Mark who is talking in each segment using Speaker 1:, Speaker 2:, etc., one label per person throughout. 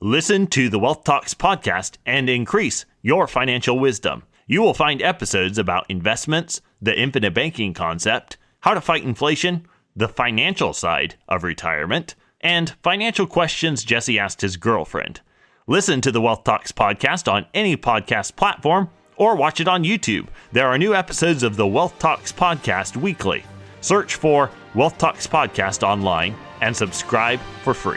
Speaker 1: Listen to the Wealth Talks podcast and increase your financial wisdom. You will find episodes about investments, the infinite banking concept, how to fight inflation, the financial side of retirement, and financial questions Jesse asked his girlfriend. Listen to the Wealth Talks podcast on any podcast platform or watch it on YouTube. There are new episodes of the Wealth Talks podcast weekly. Search for Wealth Talks podcast online and subscribe for free.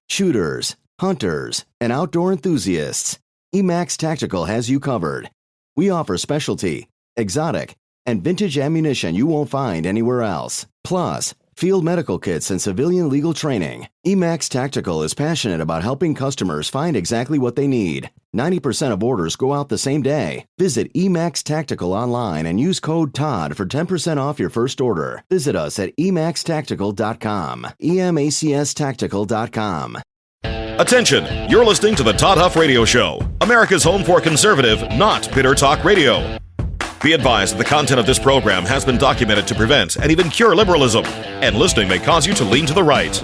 Speaker 2: Shooters, hunters, and outdoor enthusiasts, Emax Tactical has you covered. We offer specialty, exotic, and vintage ammunition you won't find anywhere else. Plus, field medical kits and civilian legal training. Emax Tactical is passionate about helping customers find exactly what they need. 90% of orders go out the same day. Visit Emax Tactical online and use code TODD for 10% off your first order. Visit us at emaxtactical.com. EMACStactical.com.
Speaker 3: Attention, you're listening to the Todd Huff Radio Show, America's home for conservative, not bitter talk radio. Be advised that the content of this program has been documented to prevent and even cure liberalism, and listening may cause you to lean to the right.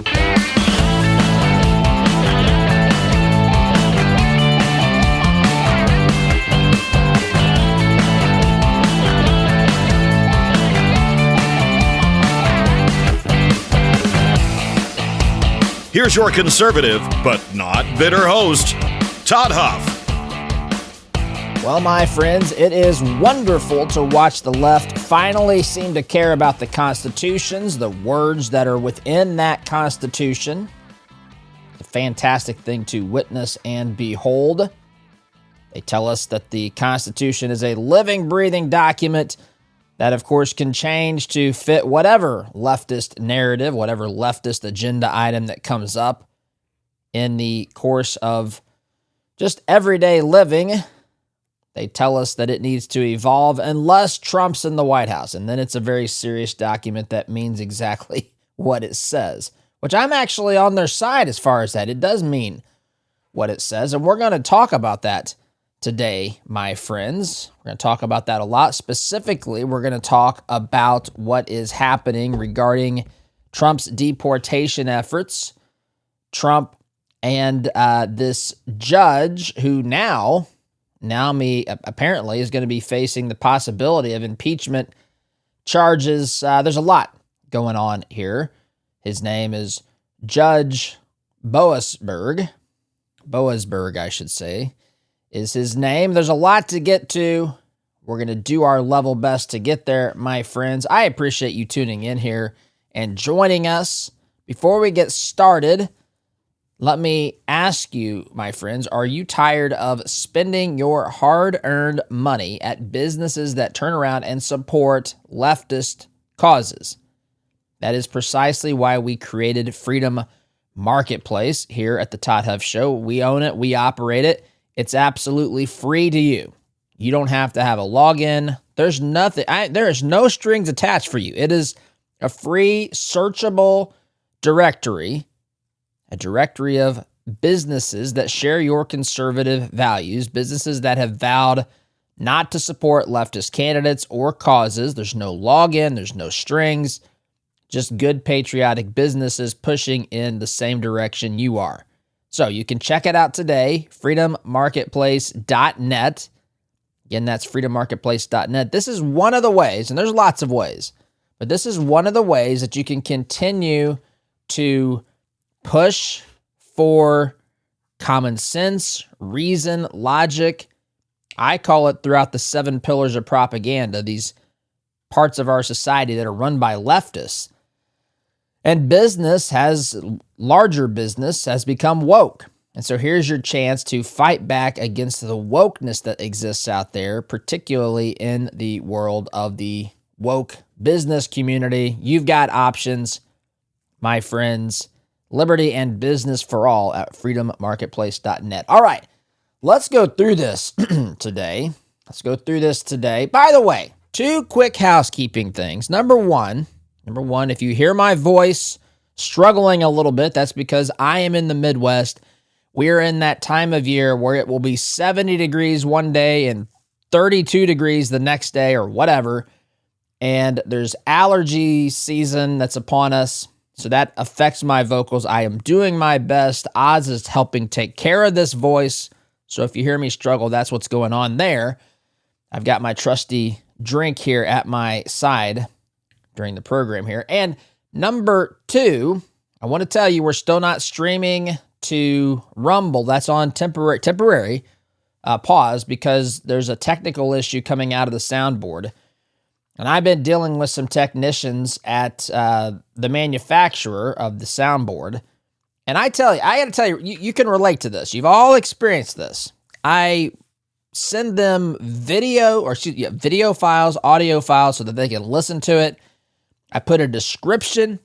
Speaker 3: Here's your conservative, but not bitter host, Todd Huff.
Speaker 4: Well, my friends, it is wonderful to watch the left finally seem to care about the constitutions, the words that are within that constitution. It's a fantastic thing to witness and behold. They tell us that the Constitution is a living, breathing document that, of course, can change to fit whatever leftist narrative, whatever leftist agenda item that comes up in the course of just everyday living. They tell us that it needs to evolve unless Trump's in the White House. And then it's a very serious document that means exactly what it says, which I'm actually on their side as far as that. It does mean what it says. And we're going to talk about that today, my friends. We're going to talk about that a lot. Specifically, we're going to talk about what is happening regarding Trump's deportation efforts. Trump and this judge who now apparently is going to be facing the possibility of impeachment charges. There's a lot going on here. His name is Judge Boasberg, I should say, is his name. There's a lot to get to. We're going to do our level best to get there, my friends. I appreciate you tuning in here and joining us. Before we get started, let me ask you, my friends, are you tired of spending your hard-earned money at businesses that turn around and support leftist causes? That is precisely why we created Freedom Marketplace here at the Todd Huff Show. We own it. We operate it. It's absolutely free to you. You don't have to have a login. There's nothing. There is no strings attached for you. It is a free, searchable directory. A directory of businesses that share your conservative values, businesses that have vowed not to support leftist candidates or causes. There's no login, there's no strings, just good patriotic businesses pushing in the same direction you are. So you can check it out today, freedommarketplace.net. Again, that's freedommarketplace.net. This is one of the ways, and there's lots of ways, but this is one of the ways that you can continue to push for common sense, reason, logic. I call it throughout the 7 pillars of propaganda, these parts of our society that are run by leftists. And larger business has become woke. And so here's your chance to fight back against the wokeness that exists out there, particularly in the world of the woke business community. You've got options, my friends. Liberty and business for all at freedommarketplace.net. All right, let's go through this today. By the way, 2 quick housekeeping things. Number one, if you hear my voice struggling a little bit, that's because I am in the Midwest. We're in that time of year where it will be 70 degrees one day and 32 degrees the next day or whatever. And there's allergy season that's upon us. So that affects my vocals. I am doing my best. Oz is helping take care of this voice. So if you hear me struggle, that's what's going on there. I've got my trusty drink here at my side during the program here. And number 2, I want to tell you we're still not streaming to Rumble. That's on temporary pause because there's a technical issue coming out of the soundboard. And I've been dealing with some technicians at the manufacturer of the soundboard. And I got to tell you, you can relate to this. You've all experienced this. I send them video files, audio files so that they can listen to it. I put a description.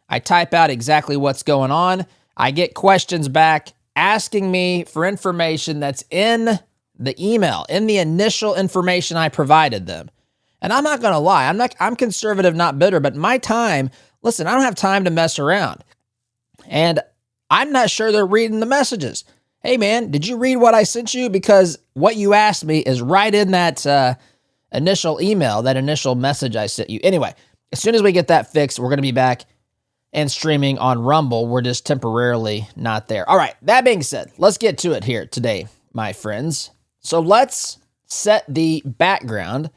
Speaker 4: I type out exactly what's going on. I get questions back asking me for information that's in the email, in the initial information I provided them. And I'm not going to lie. I'm conservative, not bitter, but my time, listen, I don't have time to mess around. And I'm not sure they're reading the messages. Hey man, did you read what I sent you? Because what you asked me is right in that initial email, that initial message I sent you. Anyway, as soon as we get that fixed, we're going to be back and streaming on Rumble. We're just temporarily not there. All right, that being said, let's get to it here today, my friends. So let's set the background.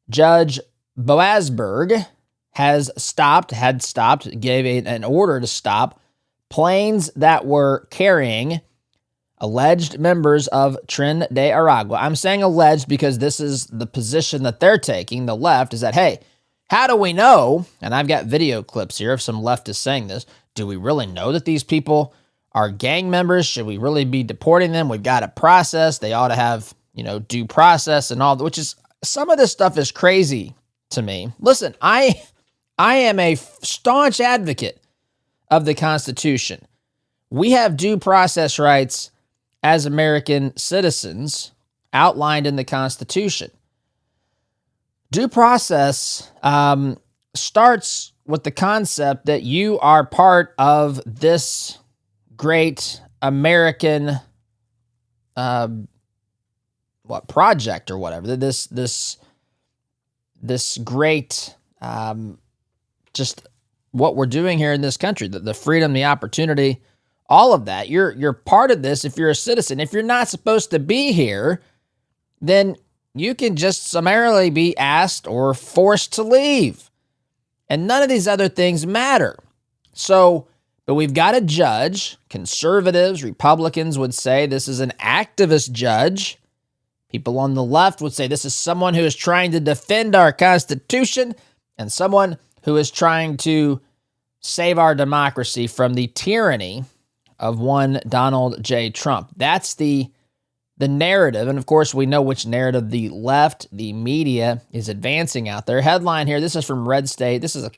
Speaker 4: Judge Boasberg had stopped, gave an order to stop planes that were carrying alleged members of Tren de Aragua. I'm saying alleged because this is the position that they're taking, the left, is that, hey, how do we know, and I've got video clips here of some leftists saying this, do we really know that these people are gang members? Should we really be deporting them? We've got a process. They ought to have, due process and all, which is, some of this stuff is crazy to me. Listen, I am a staunch advocate of the Constitution. We have due process rights as American citizens outlined in the Constitution. Due process starts with the concept that you are part of this great American project or whatever. This great just what we're doing here in this country, the freedom, the opportunity, all of that. You're part of this if you're a citizen. If you're not supposed to be here, then you can just summarily be asked or forced to leave. And none of these other things matter. So, but we've got a judge. Conservatives, Republicans would say this is an activist judge. People on the left would say this is someone who is trying to defend our Constitution and someone who is trying to save our democracy from the tyranny of one Donald J. Trump. That's the narrative. And of course, we know which narrative the left, the media, is advancing out there. Headline here, this is from Red State. This is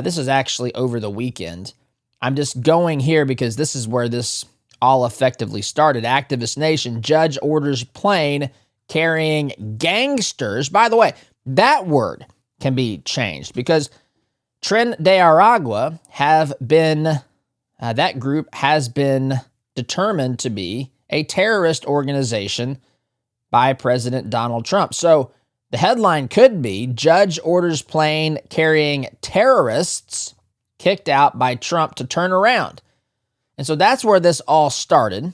Speaker 4: this is actually over the weekend. I'm just going here because this is where this all effectively started. Activist Nation, judge orders plane carrying gangsters. By the way, that word can be changed because Tren de Aragua that group has been determined to be a terrorist organization by President Donald Trump. So the headline could be, judge orders plane carrying terrorists kicked out by Trump to turn around. And so that's where this all started.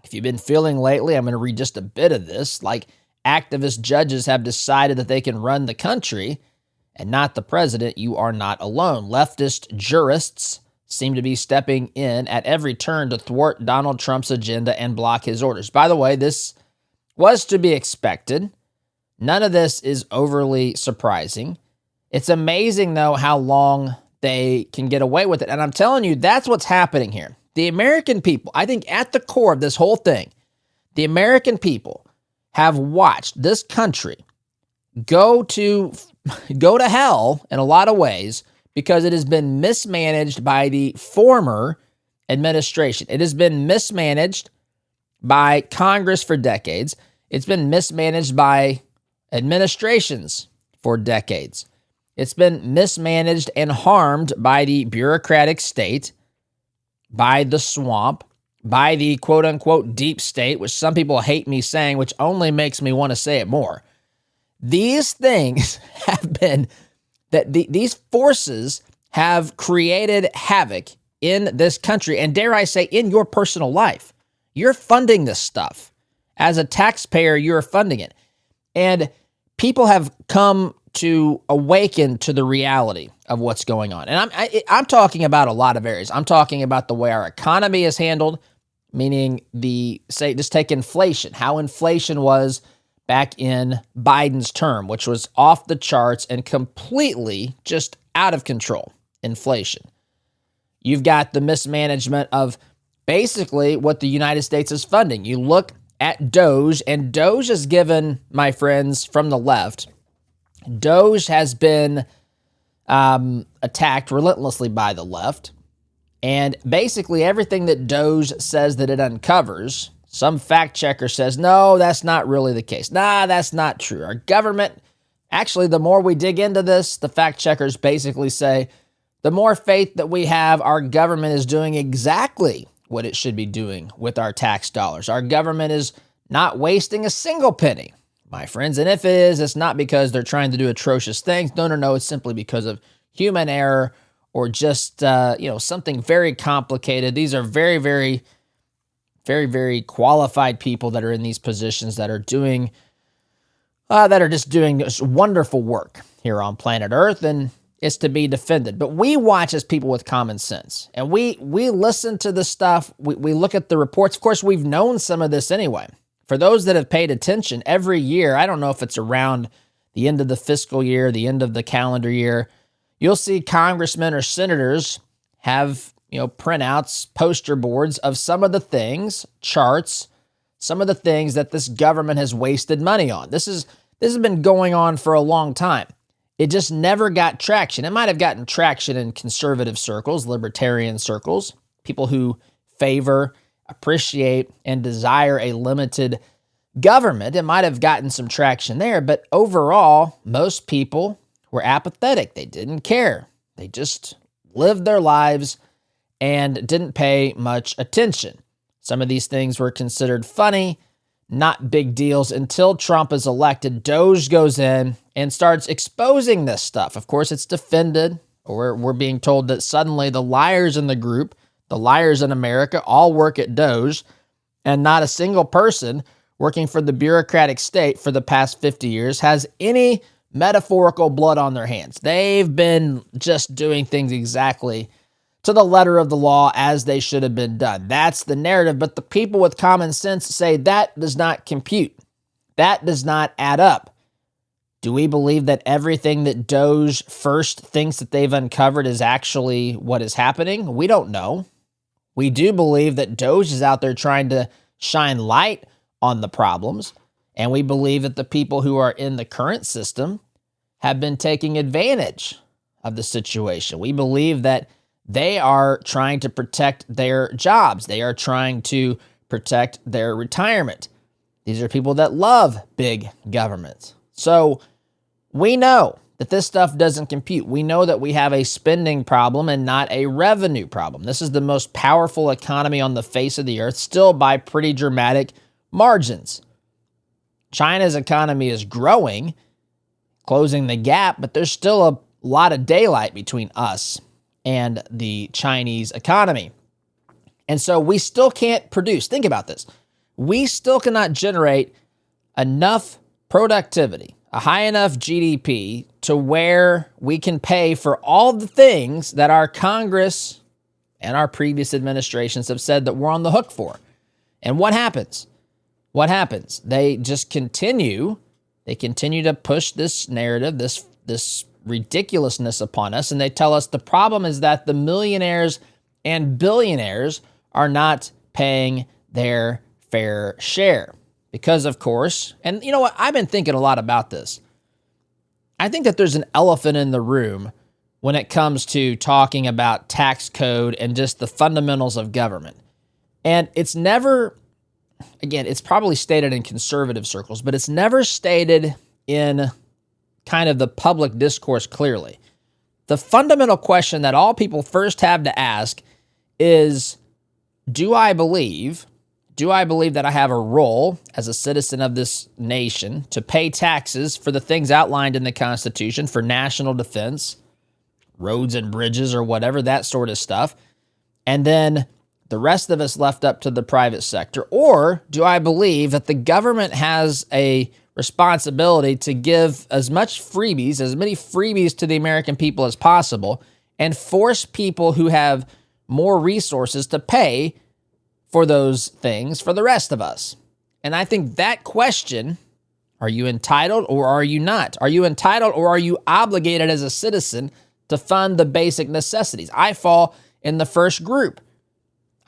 Speaker 4: If you've been feeling lately, I'm going to read just a bit of this, like activist judges have decided that they can run the country and not the president. You are not alone. Leftist jurists seem to be stepping in at every turn to thwart Donald Trump's agenda and block his orders. By the way, this was to be expected. None of this is overly surprising. It's amazing, though, how long they can get away with it. And I'm telling you, that's what's happening here. The American people, I think at the core of this whole thing, the American people have watched this country go to hell in a lot of ways because it has been mismanaged by the former administration. It has been mismanaged by Congress for decades. It's been mismanaged by administrations for decades. It's been mismanaged and harmed by the bureaucratic state, by the swamp, by the quote-unquote deep state, which some people hate me saying, which only makes me want to say it more. These things have been, these forces have created havoc in this country, and dare I say, in your personal life. You're funding this stuff. As a taxpayer, you're funding it. And people have come to awaken to the reality of what's going on. And I'm talking about a lot of areas. I'm talking about the way our economy is handled, meaning just take inflation, how inflation was back in Biden's term, which was off the charts and completely just out of control inflation. You've got the mismanagement of basically what the United States is funding. You look at Doge, and Doge is given, my friends from the left, Doge has been attacked relentlessly by the left. And basically everything that Doge says that it uncovers, some fact checker says, no, that's not really the case. Nah, that's not true. Our government, actually, the more we dig into this, the fact checkers basically say, the more faith that we have, our government is doing exactly what it should be doing with our tax dollars. Our government is not wasting a single penny, my friends. And if it is, it's not because they're trying to do atrocious things. No. It's simply because of human error or just, something very complicated. These are very, very, very, very qualified people that are in these positions that are doing, just doing this wonderful work here on planet Earth, and it's to be defended. But we watch as people with common sense, and we listen to the stuff. We look at the reports. Of course, we've known some of this anyway. For those that have paid attention, every year, I don't know if it's around the end of the fiscal year, the end of the calendar year, you'll see congressmen or senators have, printouts, poster boards of some of the things, charts, some of the things that this government has wasted money on. This has been going on for a long time. It just never got traction. It might have gotten traction in conservative circles, libertarian circles, people who favor, appreciate, and desire a limited government. It might have gotten some traction there, but overall, most people were apathetic. They didn't care. They just lived their lives and didn't pay much attention. Some of these things were considered funny, not big deals, until Trump is elected. Doge goes in and starts exposing this stuff. Of course, it's defended, or we're being told that suddenly the liars in the group, the liars in America, all work at Doge, and not a single person working for the bureaucratic state for the past 50 years has any metaphorical blood on their hands. They've been just doing things exactly to the letter of the law as they should have been done. That's the narrative, but the people with common sense say that does not compute. That does not add up. Do we believe that everything that Doge first thinks that they've uncovered is actually what is happening? We don't know. We do believe that Doge is out there trying to shine light on the problems, and we believe that the people who are in the current system have been taking advantage of the situation. We believe that they are trying to protect their jobs. They are trying to protect their retirement. These are people that love big government. So we know that this stuff doesn't compute. We know that we have a spending problem and not a revenue problem. This is the most powerful economy on the face of the earth, still by pretty dramatic margins. China's economy is growing, closing the gap, but there's still a lot of daylight between us and the Chinese economy. And so we still can't produce. Think about this. We still cannot generate enough productivity, a high enough GDP to where we can pay for all the things that our Congress and our previous administrations have said that we're on the hook for. And what happens? What happens? They just continue. They continue to push this narrative, this ridiculousness upon us, and they tell us the problem is that the millionaires and billionaires are not paying their fair share. Because, of course, and you know what? I've been thinking a lot about this. I think that there's an elephant in the room when it comes to talking about tax code and just the fundamentals of government. And it's never, again, it's probably stated in conservative circles, but it's never stated in kind of the public discourse clearly. The fundamental question that all people first have to ask is, do I believe that I have a role as a citizen of this nation to pay taxes for the things outlined in the Constitution, for national defense, roads and bridges or whatever, that sort of stuff. And then the rest of us left up to the private sector? Or do I believe that the government has a responsibility to give as many freebies to the American people as possible and force people who have more resources to pay for those things for the rest of us? And I think that question, are you entitled or are you not? Are you entitled or are you obligated as a citizen to fund the basic necessities? I fall in the first group.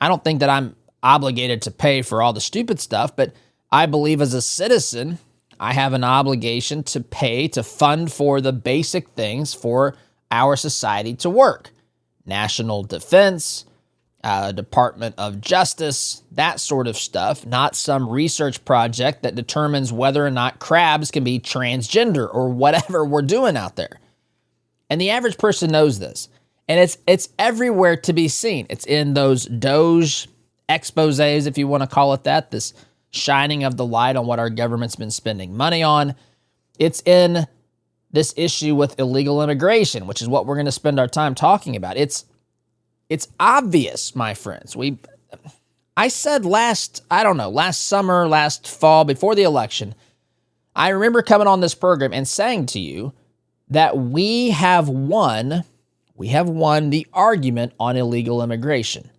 Speaker 4: I don't think that I'm obligated to pay for all the stupid stuff, but I believe as a citizen, I have an obligation to pay, to fund for the basic things for our society to work. National defense, Department of Justice, that sort of stuff, not some research project that determines whether or not crabs can be transgender or whatever we're doing out there. And the average person knows this. And it's everywhere to be seen. It's in those Doge exposés, if you want to call it that, this shining of the light on what our government's been spending money on. It's in this issue with illegal immigration, which is what we're going to spend our time talking about. It's obvious, my friends. I said last summer, last fall, before the election, I remember coming on this program and saying to you that we have won the argument on illegal immigration.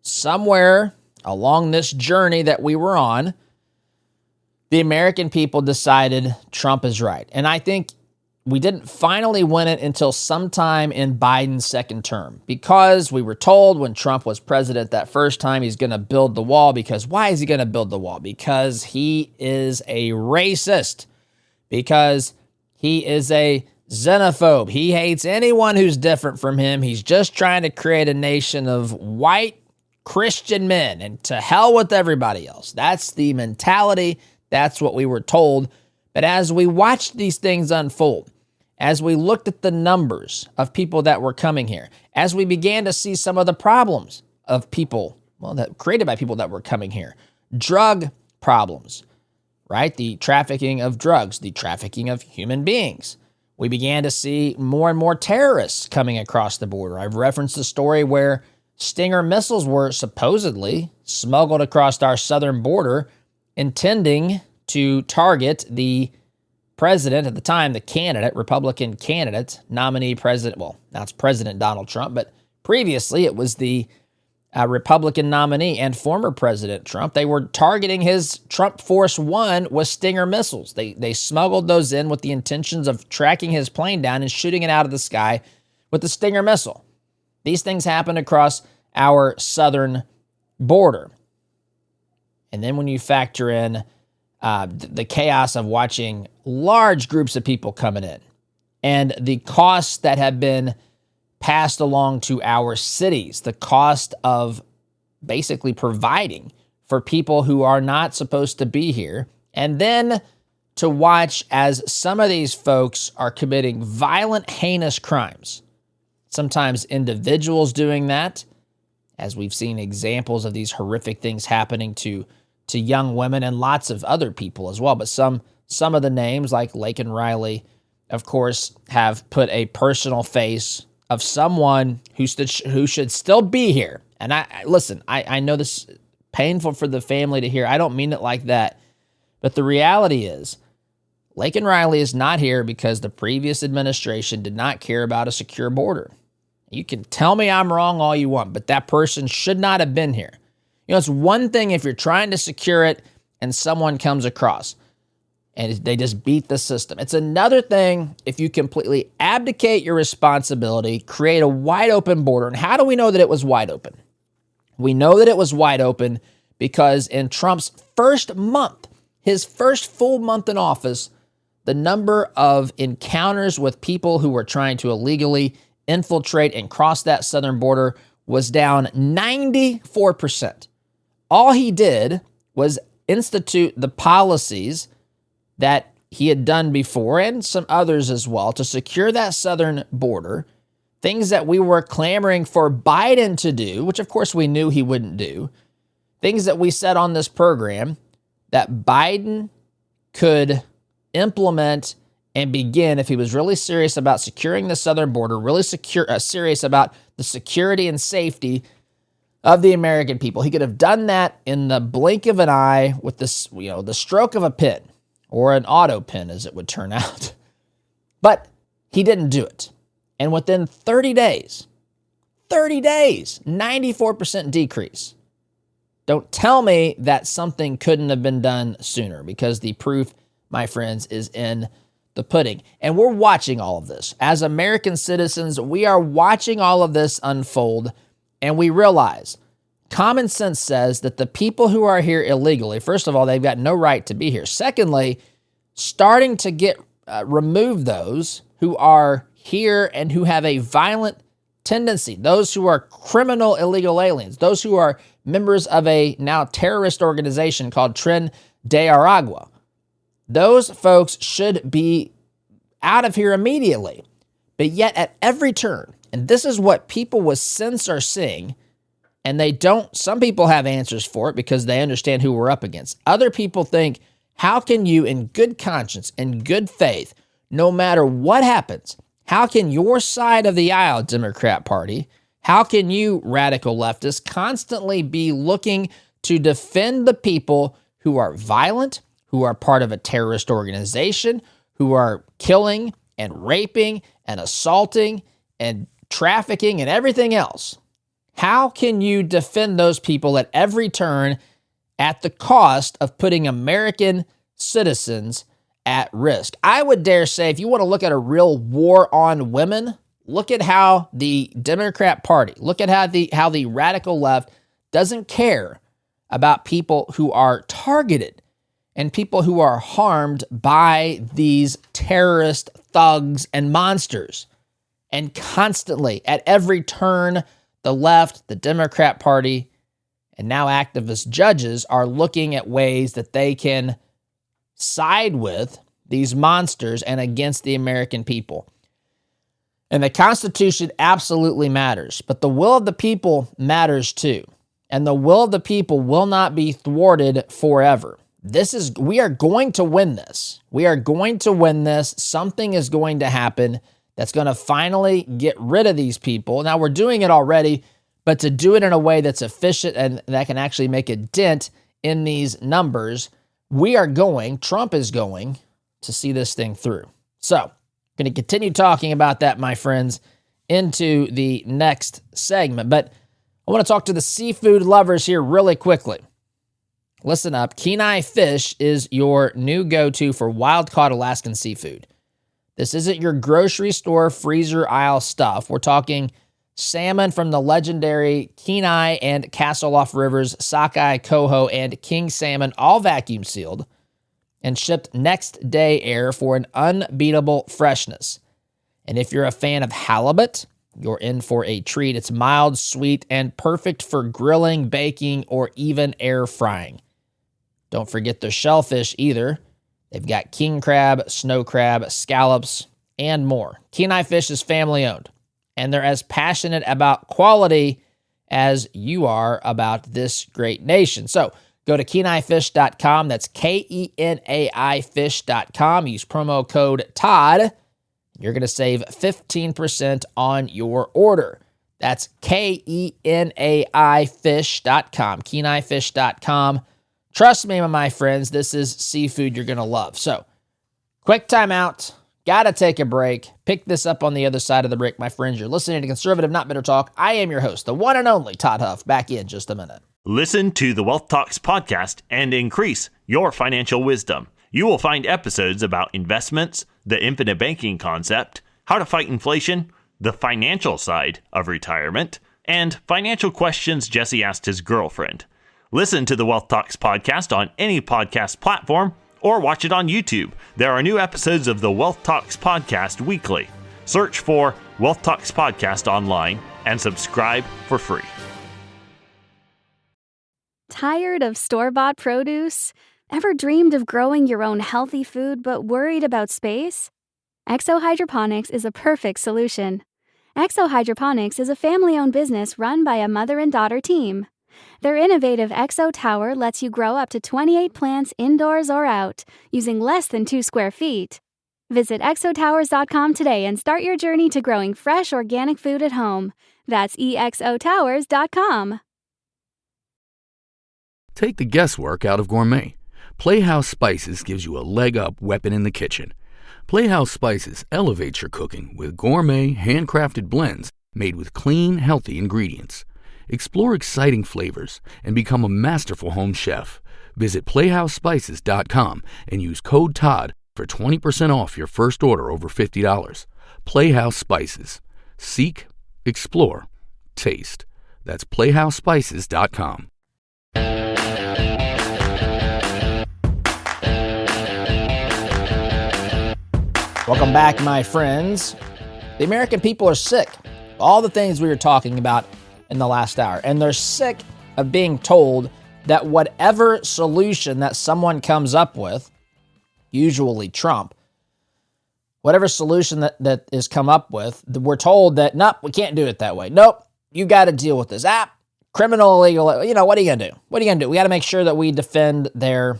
Speaker 4: Somewhere along this journey that we were on, the American people decided Trump is right. And I think we didn't finally win it until sometime in Biden's second term, because we were told when Trump was president that first time he's going to build the wall. Because why is he going to build the wall? Because he is a racist. Because he is a xenophobe. He hates anyone who's different from him. He's just trying to create a nation of white Christian men, and to hell with everybody else. That's the mentality. That's what we were told. But as we watched these things unfold, as we looked at the numbers of people that were coming here, as we began to see some of the problems of people, that created by people that were coming here, drug problems, right? The trafficking of drugs, the trafficking of human beings. We began to see more and more terrorists coming across the border. I've referenced the story where Stinger missiles were supposedly smuggled across our southern border, intending to target the president at the time, the candidate, Republican candidate, nominee president. Well, now it's President Donald Trump, but previously it was the Republican nominee and former President Trump. They were targeting his Trump Force One with Stinger missiles. They smuggled those in with the intentions of tracking his plane down and shooting it out of the sky with the Stinger missile. These things happened across our southern border. And then when you factor in the chaos of watching large groups of people coming in and the costs that have been passed along to our cities, the cost of basically providing for people who are not supposed to be here, and then to watch as some of these folks are committing violent, heinous crimes. Sometimes individuals doing that, as we've seen examples of these horrific things happening to young women and lots of other people as well. But some of the names, like Laken Riley, of course, have put a personal face of someone who should still be here. And I know this is painful for the family to hear. I don't mean it like that. But the reality is, Laken Riley is not here because the previous administration did not care about a secure border. You can tell me I'm wrong all you want, but that person should not have been here. You know, it's one thing if you're trying to secure it and someone comes across and they just beat the system. It's another thing if you completely abdicate your responsibility, create a wide open border. And how do we know that it was wide open? We know that it was wide open because in Trump's first month, his first full month in office, the number of encounters with people who were trying to illegally infiltrate and cross that southern border was down 94%. All he did was institute the policies that he had done before, and some others as well, to secure that southern border, things that we were clamoring for Biden to do, which of course we knew he wouldn't do, things that we said on this program that Biden could implement and begin, if he was really serious about securing the southern border, really serious about the security and safety of the American people. He could have done that in the blink of an eye with this, the stroke of a pen, or an auto pen as it would turn out. But he didn't do it. And within 30 days, 94% decrease. Don't tell me that something couldn't have been done sooner, because the proof, my friends, is in the pudding. And we're watching all of this. As American citizens, we are watching all of this unfold, and we realize common sense says that the people who are here illegally, first of all, they've got no right to be here. Secondly, starting to remove those who are here and who have a violent tendency, those who are criminal illegal aliens, those who are members of a now terrorist organization called Tren de Aragua. Those folks should be out of here immediately. But yet at every turn, and this is what people with sense are seeing, and some people have answers for it because they understand who we're up against. Other people think, how can you, in good conscience, in good faith, no matter what happens, how can your side of the aisle, Democrat Party, how can you, radical leftists, constantly be looking to defend the people who are violent, who are part of a terrorist organization, who are killing and raping and assaulting and trafficking and everything else? How can you defend those people at every turn at the cost of putting American citizens at risk? I would dare say, if you want to look at a real war on women, look at how the Democrat Party, look at how the radical left doesn't care about people who are targeted and people who are harmed by these terrorist thugs and monsters. And constantly, at every turn, the left, the Democrat Party, and now activist judges are looking at ways that they can side with these monsters and against the American people. And the Constitution absolutely matters, but the will of the people matters too. And the will of the people will not be thwarted forever. We are going to win this. We are going to win this. Something is going to happen that's going to finally get rid of these people. Now, we're doing it already, but to do it in a way that's efficient and that can actually make a dent in these numbers, Trump is going to see this thing through. So, I'm going to continue talking about that, my friends, into the next segment. But I want to talk to the seafood lovers here really quickly. Listen up. Kenai Fish is your new go-to for wild-caught Alaskan seafood. This isn't your grocery store freezer aisle stuff. We're talking salmon from the legendary Kenai and Castleoff rivers, sockeye, coho, and king salmon, all vacuum sealed and shipped next day air for an unbeatable freshness. And if you're a fan of halibut, you're in for a treat. It's mild, sweet, and perfect for grilling, baking, or even air frying. Don't forget the shellfish either. They've got king crab, snow crab, scallops, and more. Kenai Fish is family owned, and they're as passionate about quality as you are about this great nation. So go to KenaiFish.com. That's KENAI Fish.com. Use promo code Todd. You're going to save 15% on your order. That's KENAI Fish.com. KenaiFish.com. Trust me, my friends, this is seafood you're going to love. So, quick time out. Got to take a break. Pick this up on the other side of the break, my friends. You're listening to Conservative Not Bitter Talk. I am your host, the one and only Todd Huff. Back in just a minute.
Speaker 1: Listen to the Wealth Talks podcast and increase your financial wisdom. You will find episodes about investments, the infinite banking concept, how to fight inflation, the financial side of retirement, and financial questions Jesse asked his girlfriend. Listen to the Wealth Talks podcast on any podcast platform or watch it on YouTube. There are new episodes of the Wealth Talks podcast weekly. Search for Wealth Talks podcast online and subscribe for free.
Speaker 5: Tired of store-bought produce? Ever dreamed of growing your own healthy food but worried about space? Exo Hydroponics is a perfect solution. Exo Hydroponics is a family-owned business run by a mother and daughter team. Their innovative Exo Tower lets you grow up to 28 plants indoors or out, using less than 2 square feet. Visit exotowers.com today and start your journey to growing fresh organic food at home. That's exotowers.com.
Speaker 6: Take the guesswork out of gourmet. Playhouse Spices gives you a leg-up weapon in the kitchen. Playhouse Spices elevates your cooking with gourmet, handcrafted blends made with clean, healthy ingredients. Explore exciting flavors and become a masterful home chef. Visit playhousespices.com and use code TODD for 20% off your first order over $50. Playhouse Spices. Seek, explore, taste. That's playhousespices.com.
Speaker 4: Welcome back, my friends. The American people are sick of all the things we were talking about in the last hour, and they're sick of being told that whatever solution that someone comes up with, usually Trump, whatever solution that is come up with, we're told that, nope, we can't do it that way. Nope, you got to deal with this. Criminal, illegal, what are you going to do? What are you going to do? We got to make sure that we defend their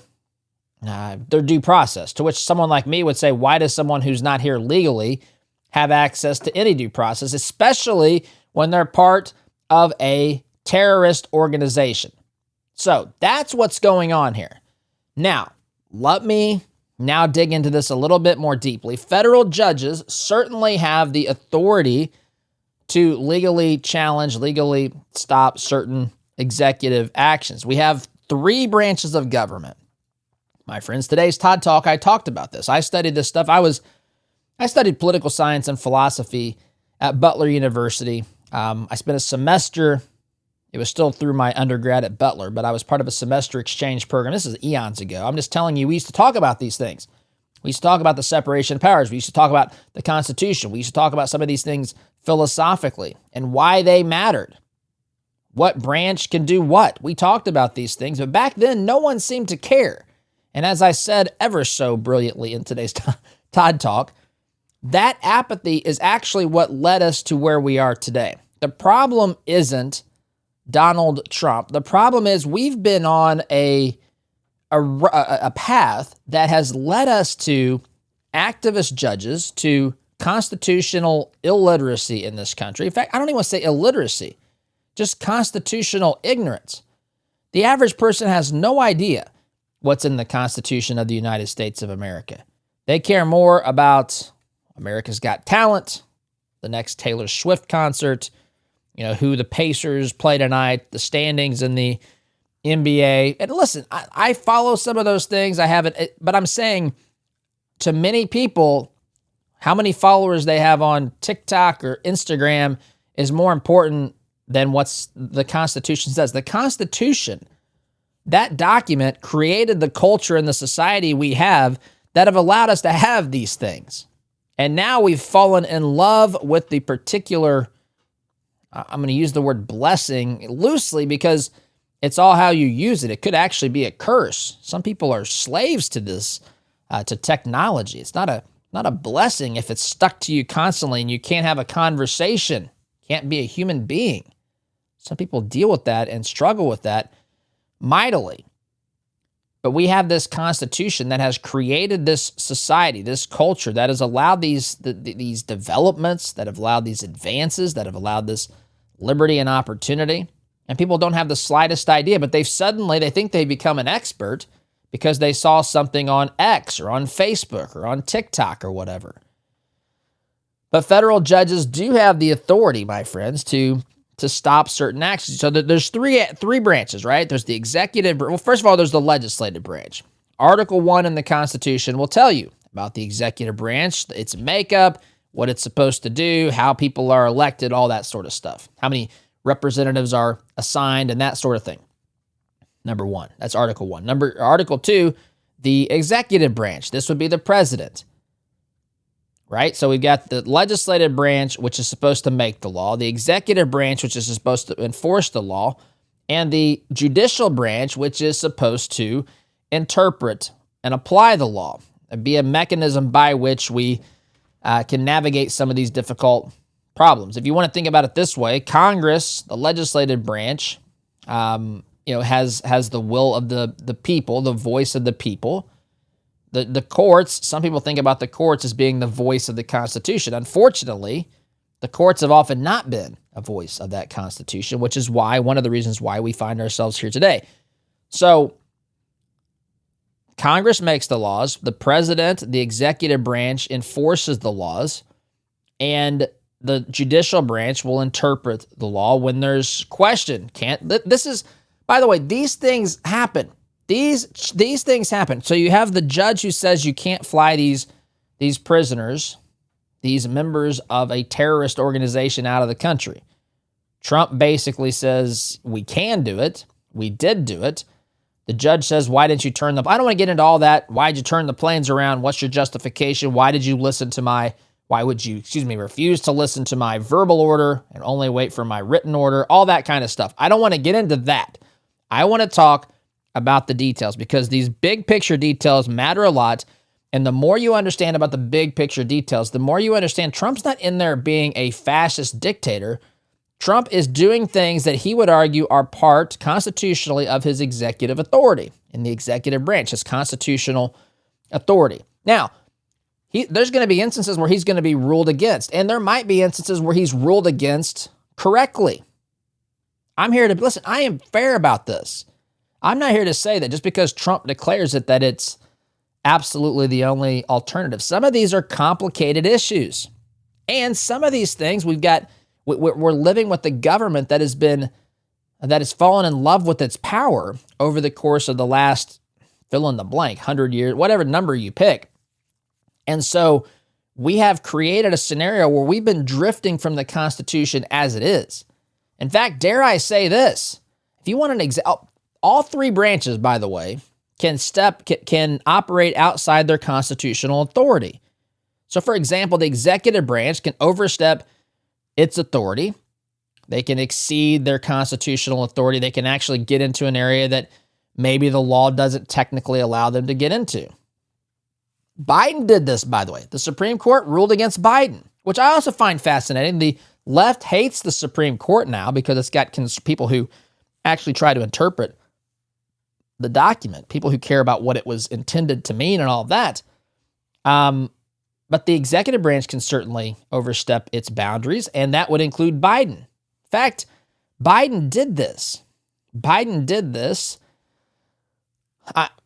Speaker 4: due process, to which someone like me would say, why does someone who's not here legally have access to any due process, especially when they're part of a terrorist organization? So that's what's going on here. Now, let me now dig into this a little bit more deeply. Federal judges certainly have the authority to legally challenge, legally stop certain executive actions. We have three branches of government. My friends, today's Todd Talk, I talked about this. I studied this stuff. I studied political science and philosophy at Butler University. I spent a semester, it was still through my undergrad at Butler, but I was part of a semester exchange program. This is eons ago. I'm just telling you, we used to talk about these things. We used to talk about the separation of powers. We used to talk about the Constitution. We used to talk about some of these things philosophically and why they mattered. What branch can do what. We talked about these things, but back then, no one seemed to care. And as I said ever so brilliantly in today's Todd Talk, that apathy is actually what led us to where we are today. The problem isn't Donald Trump. The problem is we've been on a path that has led us to activist judges, to constitutional illiteracy in this country. In fact, I don't even want to say illiteracy, just constitutional ignorance. The average person has no idea what's in the Constitution of the United States of America. They care more about America's Got Talent, the next Taylor Swift concert, who the Pacers play tonight, the standings in the NBA. And listen, I follow some of those things. I haven't, but I'm saying to many people, how many followers they have on TikTok or Instagram is more important than what's the Constitution says. The Constitution, that document, created the culture and the society we have that have allowed us to have these things. And now we've fallen in love with the particular, I'm going to use the word blessing loosely because it's all how you use it. It could actually be a curse. Some people are slaves to this, to technology. It's not a blessing if it's stuck to you constantly and you can't have a conversation, can't be a human being. Some people deal with that and struggle with that mightily. But we have this Constitution that has created this society, this culture that has allowed these developments, that have allowed these advances, that have allowed this liberty and opportunity. And people don't have the slightest idea, but they think they've become an expert because they saw something on X or on Facebook or on TikTok or whatever. But federal judges do have the authority, my friends, to stop certain actions. So there's three branches, right? There's the executive. Well, first of all, there's the legislative branch. Article 1 in the Constitution will tell you about the executive branch, its makeup, what it's supposed to do, how people are elected, all that sort of stuff. How many representatives are assigned and that sort of thing. Number 1, that's Article 1. Article 2, the executive branch. This would be the president. Right? So we've got the legislative branch, which is supposed to make the law, the executive branch, which is supposed to enforce the law, and the judicial branch, which is supposed to interpret and apply the law, and be a mechanism by which we can navigate some of these difficult problems. If you want to think about it this way, Congress, the legislative branch, has the will of the people, the voice of the people. The courts, some people think about the courts as being the voice of the Constitution. Unfortunately, the courts have often not been a voice of that Constitution, which is why, one of the reasons why we find ourselves here today. So, Congress makes the laws, the president, the executive branch enforces the laws, and the judicial branch will interpret the law when there's question. This is, by the way, these things happen. These things happen. So you have the judge who says you can't fly these prisoners, these members of a terrorist organization out of the country. Trump basically says we can do it. We did do it. The judge says, why didn't you turn them? I don't want to get into all that. Why'd you turn the planes around? What's your justification? Why would you refuse to listen to my verbal order and only wait for my written order? All that kind of stuff. I don't want to get into that. I want to talk about the details because these big picture details matter a lot. And the more you understand about the big picture details, the more you understand Trump's not in there being a fascist dictator. Trump is doing things that he would argue are part constitutionally of his executive authority in the executive branch, his constitutional authority. Now, there's going to be instances where he's going to be ruled against, and there might be instances where he's ruled against correctly. I'm here to listen. I am fair about this. I'm not here to say that just because Trump declares it that it's absolutely the only alternative. Some of these are complicated issues. And some of these things we're living with the government that has fallen in love with its power over the course of the last fill in the blank, 100 years, whatever number you pick. And so we have created a scenario where we've been drifting from the Constitution as it is. In fact, dare I say this, if you want an example, all three branches, by the way, can operate outside their constitutional authority. So, for example, the executive branch can overstep its authority. They can exceed their constitutional authority. They can actually get into an area that maybe the law doesn't technically allow them to get into. Biden did this, by the way. The Supreme Court ruled against Biden, which I also find fascinating. The left hates the Supreme Court now because it's got people who actually try to interpret the document, people who care about what it was intended to mean and all of that. But the executive branch can certainly overstep its boundaries, and that would include Biden. In fact, Biden did this.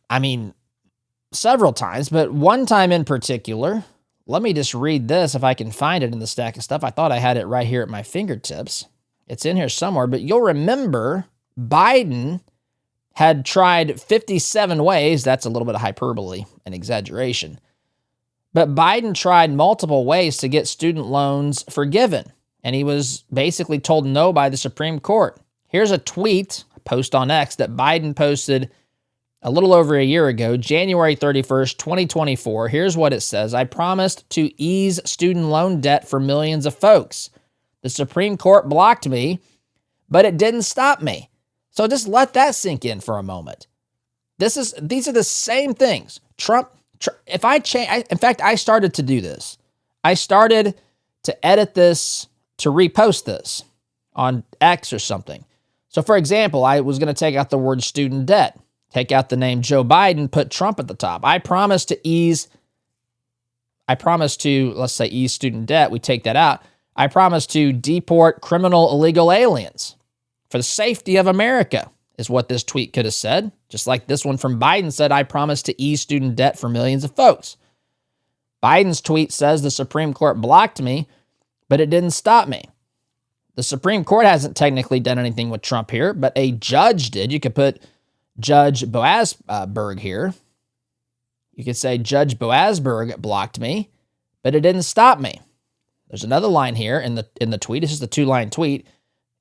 Speaker 4: I mean, several times, but one time in particular. Let me just read this if I can find it in the stack of stuff. I thought I had it right here at my fingertips. It's in here somewhere, but you'll remember Biden had tried 57 ways. That's a little bit of hyperbole and exaggeration. But Biden tried multiple ways to get student loans forgiven, and he was basically told no by the Supreme Court. Here's a tweet, a post on X, that Biden posted a little over a year ago, January 31st, 2024. Here's what it says. I promised to ease student loan debt for millions of folks. The Supreme Court blocked me, but it didn't stop me. So just let that sink in for a moment. These are the same things. If I change, in fact, I started to do this. I started to edit this, to repost this on X or something. So for example, I was going to take out the word student debt, take out the name Joe Biden, put Trump at the top. I promised to ease student debt. We take that out. I promised to deport criminal illegal aliens for the safety of America, is what this tweet could have said. Just like this one from Biden said, I promised to ease student debt for millions of folks. Biden's tweet says the Supreme Court blocked me, but it didn't stop me. The Supreme Court hasn't technically done anything with Trump here, but a judge did. You could put Judge Boasberg here. You could say Judge Boasberg blocked me, but it didn't stop me. There's another line here in the tweet. This is the 2-line tweet.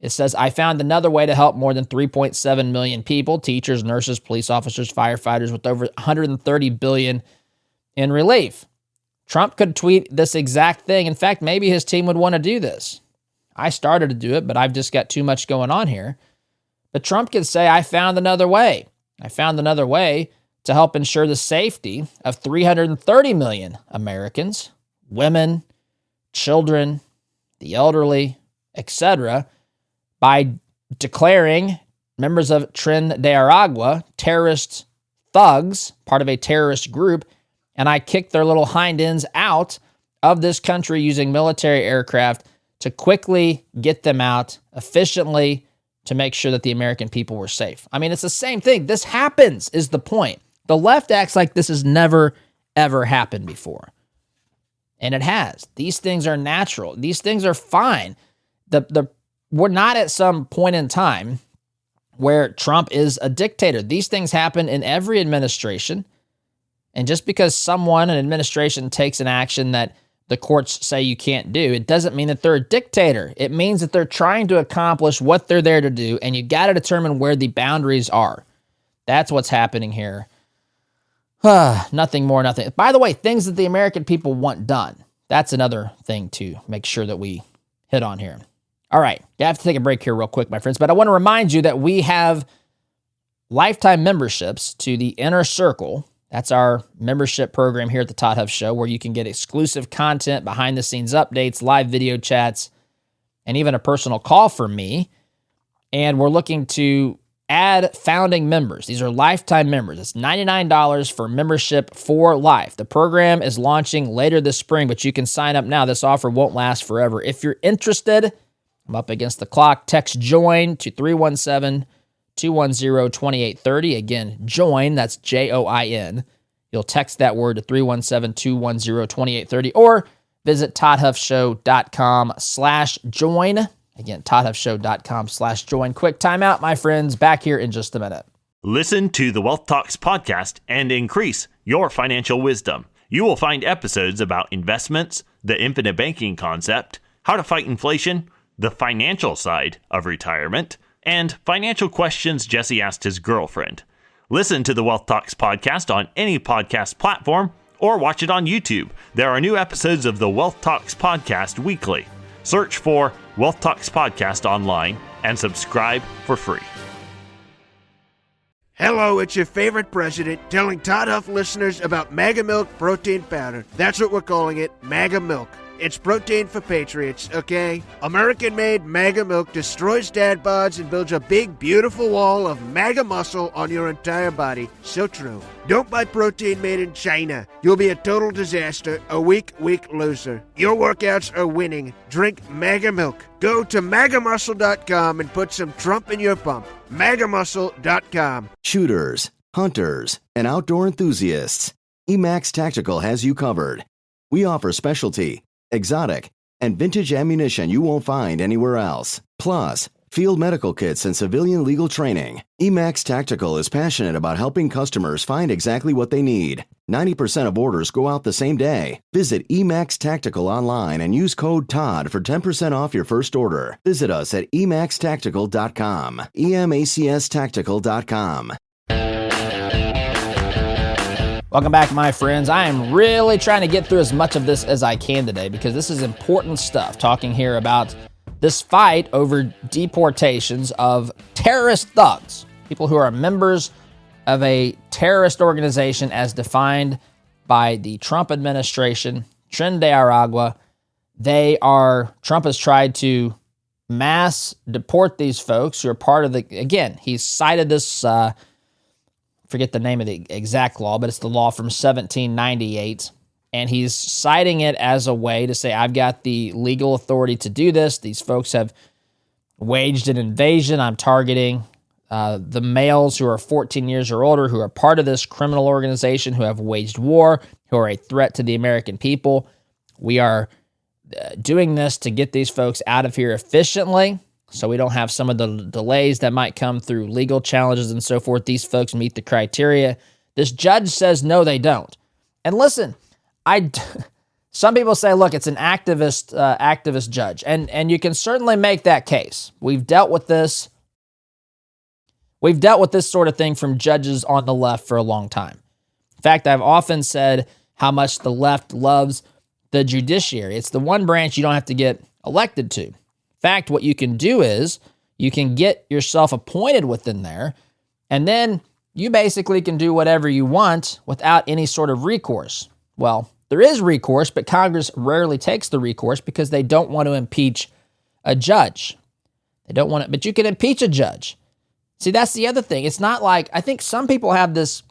Speaker 4: It says, I found another way to help more than 3.7 million people, teachers, nurses, police officers, firefighters, with over $130 billion in relief. Trump could tweet this exact thing. In fact, maybe his team would want to do this. I started to do it, but I've just got too much going on here. But Trump could say, I found another way. I found another way to help ensure the safety of 330 million Americans, women, children, the elderly, etc., by declaring members of Tren de Aragua terrorist thugs, part of a terrorist group, and I kicked their little hind ends out of this country using military aircraft to quickly get them out efficiently to make sure that the American people were safe. I mean, it's the same thing. This happens, is the point. The left acts like this has never, ever happened before. And it has. These things are natural. These things are fine. We're not at some point in time where Trump is a dictator. These things happen in every administration. And just because an administration takes an action that the courts say you can't do, it doesn't mean that they're a dictator. It means that they're trying to accomplish what they're there to do, and you got to determine where the boundaries are. That's what's happening here. Nothing more, nothing. By the way, things that the American people want done. That's another thing to make sure that we hit on here. All right, I have to take a break here real quick, my friends, but I want to remind you that we have lifetime memberships to the Inner Circle. That's our membership program here at the Todd Huff Show, where you can get exclusive content, behind-the-scenes updates, live video chats, and even a personal call from me. And we're looking to add founding members. These are lifetime members. It's $99 for membership for life. The program is launching later this spring, but you can sign up now. This offer won't last forever. If you're interested, I'm up against the clock. Text JOIN to 317-210-2830. Again, JOIN, that's JOIN. You'll text that word to 317-210-2830 or visit toddhuffshow.com/join. Again, toddhuffshow.com/join. Quick timeout, my friends. Back here in just a minute.
Speaker 1: Listen to the Wealth Talks podcast and increase your financial wisdom. You will find episodes about investments, the infinite banking concept, how to fight inflation, the financial side of retirement, and financial questions Jesse asked his girlfriend. Listen to the Wealth Talks podcast on any podcast platform or watch it on YouTube. There are new episodes of the Wealth Talks podcast weekly. Search for Wealth Talks podcast online and subscribe for free.
Speaker 7: Hello, it's your favorite president telling Todd Huff listeners about Mega Milk Protein Powder. That's what we're calling it, Mega Milk. It's protein for patriots, okay? American-made Mega Milk destroys dad bods and builds a big, beautiful wall of MAGA muscle on your entire body. So true. Don't buy protein made in China. You'll be a total disaster, a weak loser. Your workouts are winning. Drink Mega Milk. Go to MAGAmuscle.com and put some Trump in your pump. MAGAmuscle.com.
Speaker 2: Shooters, hunters, and outdoor enthusiasts, Emax Tactical has you covered. We offer specialty, exotic, and vintage ammunition you won't find anywhere else. Plus, field medical kits and civilian legal training. Emax Tactical is passionate about helping customers find exactly what they need. 90% of orders go out the same day. Visit Emax Tactical online and use code TODD for 10% off your first order. Visit us at emaxtactical.com. EMACStactical.com.
Speaker 4: Welcome back, my friends. I am really trying to get through as much of this as I can today because this is important stuff, talking here about this fight over deportations of terrorist thugs, people who are members of a terrorist organization as defined by the Trump administration, Tren de Aragua. Trump has tried to mass deport these folks who are part of he's cited this, forget the name of the exact law, but it's the law from 1798. And he's citing it as a way to say, I've got the legal authority to do this. These folks have waged an invasion. I'm targeting the males who are 14 years or older, who are part of this criminal organization, who have waged war, who are a threat to the American people. We are doing this to get these folks out of here efficiently, so we don't have some of the delays that might come through legal challenges and so forth. These folks meet the criteria. This judge says, no, they don't. And listen, some people say, look, it's an activist judge. And you can certainly make that case. We've dealt with this. We've dealt with this sort of thing from judges on the left for a long time. In fact, I've often said how much the left loves the judiciary. It's the one branch you don't have to get elected to. In fact, what you can do is you can get yourself appointed within there, and then you basically can do whatever you want without any sort of recourse. Well, there is recourse, but Congress rarely takes the recourse because they don't want to impeach a judge. They don't want it, but you can impeach a judge. See, that's the other thing. It's not like, I think some people have this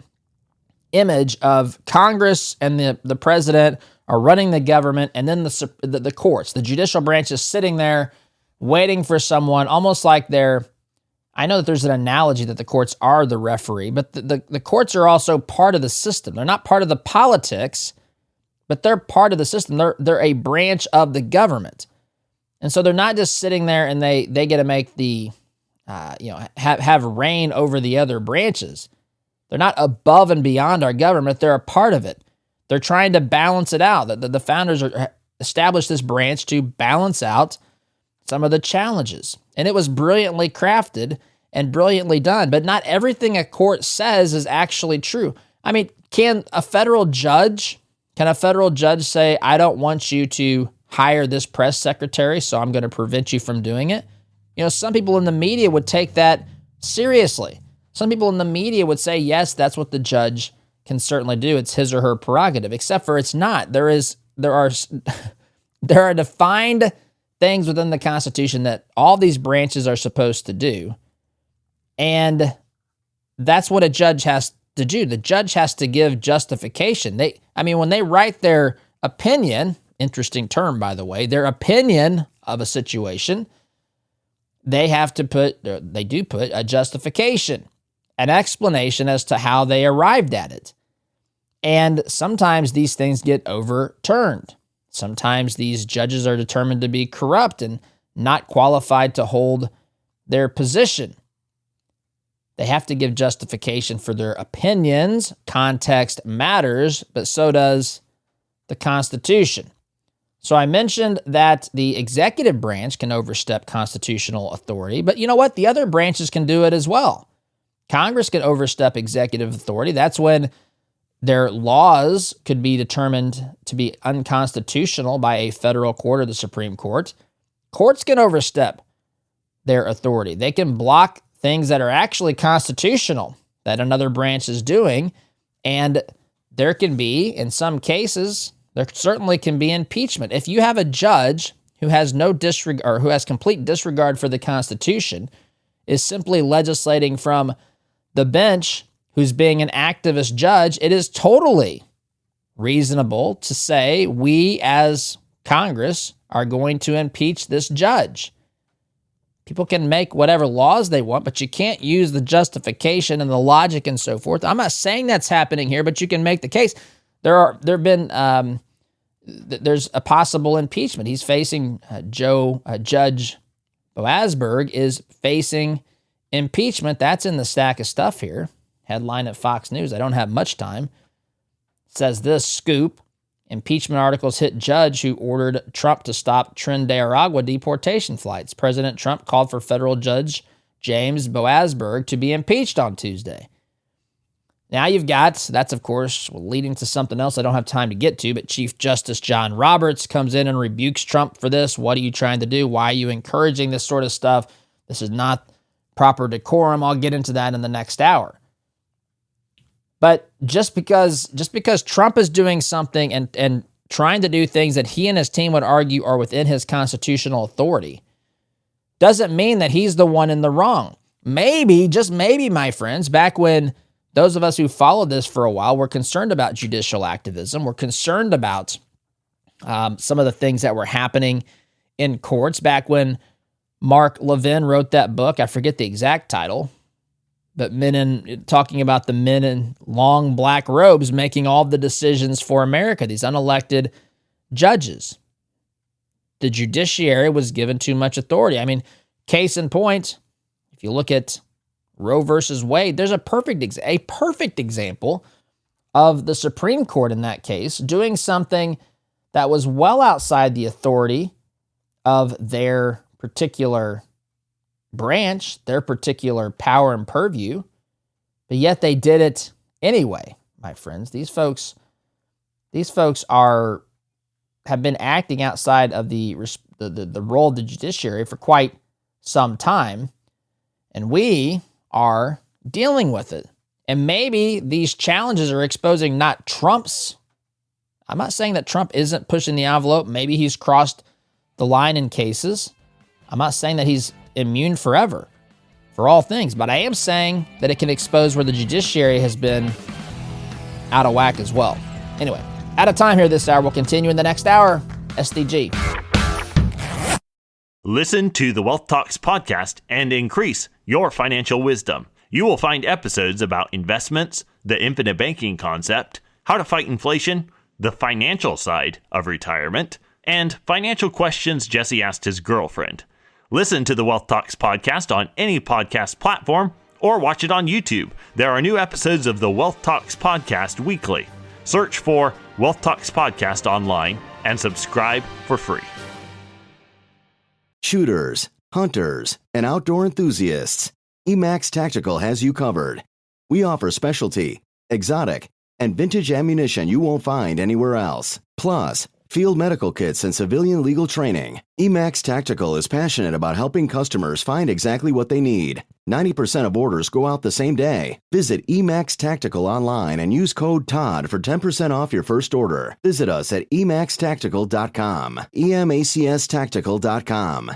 Speaker 4: image of Congress and the president are running the government, and then the courts, the judicial branch is sitting there waiting for someone, almost like they're, I know that there's an analogy that the courts are the referee, but the courts are also part of the system. They're not part of the politics, but they're part of the system. They're a branch of the government. And so they're not just sitting there and they get to make the, have reign over the other branches. They're not above and beyond our government. They're a part of it. They're trying to balance it out. The founders established this branch to balance out some of the challenges. And it was brilliantly crafted and brilliantly done. But not everything a court says is actually true. I mean, can a federal judge say, I don't want you to hire this press secretary, so I'm going to prevent you from doing it? Some people in the media would take that seriously. Some people in the media would say, yes, that's what the judge can certainly do. It's his or her prerogative, except for it's not. There are defined things within the Constitution that all these branches are supposed to do. And that's what a judge has to do. The judge has to give justification. When they write their opinion, interesting term, by the way, their opinion of a situation, they do put a justification, an explanation as to how they arrived at it. And sometimes these things get overturned. Sometimes these judges are determined to be corrupt and not qualified to hold their position. They have to give justification for their opinions. Context matters, but so does the Constitution. So I mentioned that the executive branch can overstep constitutional authority, but you know what? The other branches can do it as well. Congress can overstep executive authority. That's when their laws could be determined to be unconstitutional by a federal court or the Supreme Court. Courts can overstep their authority. They can block things that are actually constitutional that another branch is doing, and there can be, in some cases, there certainly can be impeachment. If you have a judge who has no disregard, or who has complete disregard for the Constitution, is simply legislating from the bench, who's being an activist judge, it is totally reasonable to say we as Congress are going to impeach this judge. People can make whatever laws they want, but you can't use the justification and the logic and so forth. I'm not saying that's happening here, but you can make the case. There's a possible impeachment. He's facing Judge Boasberg is facing impeachment. That's in the stack of stuff here. Headline at Fox News. I don't have much time. It says this scoop. Impeachment articles hit judge who ordered Trump to stop Tren de Aragua deportation flights. President Trump called for federal judge James Boasberg to be impeached on Tuesday. Now that's of course leading to something else I don't have time to get to, but Chief Justice John Roberts comes in and rebukes Trump for this. What are you trying to do? Why are you encouraging this sort of stuff? This is not proper decorum. I'll get into that in the next hour. But just because Trump is doing something and trying to do things that he and his team would argue are within his constitutional authority, doesn't mean that he's the one in the wrong. Maybe, just maybe, my friends, back when those of us who followed this for a while were concerned about judicial activism, were concerned about some of the things that were happening in courts, back when Mark Levin wrote that book, I forget the exact title, but talking about the men in long black robes making all the decisions for America, these unelected judges. The judiciary was given too much authority. I mean, case in point, if you look at Roe versus Wade, there's a perfect example of the Supreme Court in that case doing something that was well outside the authority of their particular branch, their particular power and purview, but yet they did it anyway, my friends. These folks have been acting outside of the role of the judiciary for quite some time, and we are dealing with it. And maybe these challenges are exposing not Trump's. I'm not saying that Trump isn't pushing the envelope. Maybe he's crossed the line in cases. I'm not saying that he's immune forever for all things, but I am saying that it can expose where the judiciary has been out of whack as well. Anyway, out of time here this hour. We'll continue in the next hour. SDG.
Speaker 1: Listen to the Wealth Talks podcast and increase your financial wisdom. You will find episodes about investments, the infinite banking concept, how to fight inflation, the financial side of retirement, and financial questions Jesse asked his girlfriend. Listen to the Wealth Talks podcast on any podcast platform or watch it on YouTube. There are new episodes of the Wealth Talks podcast weekly. Search for Wealth Talks podcast online and subscribe for free.
Speaker 2: Shooters, hunters, and outdoor enthusiasts, Emax Tactical has you covered. We offer specialty, exotic, and vintage ammunition you won't find anywhere else. Plus, field medical kits and civilian legal training. Emax Tactical is passionate about helping customers find exactly what they need. 90% of orders go out the same day. Visit Emax Tactical online and use code TODD for 10% off your first order. Visit us at emaxtactical.com. EMACStactical.com.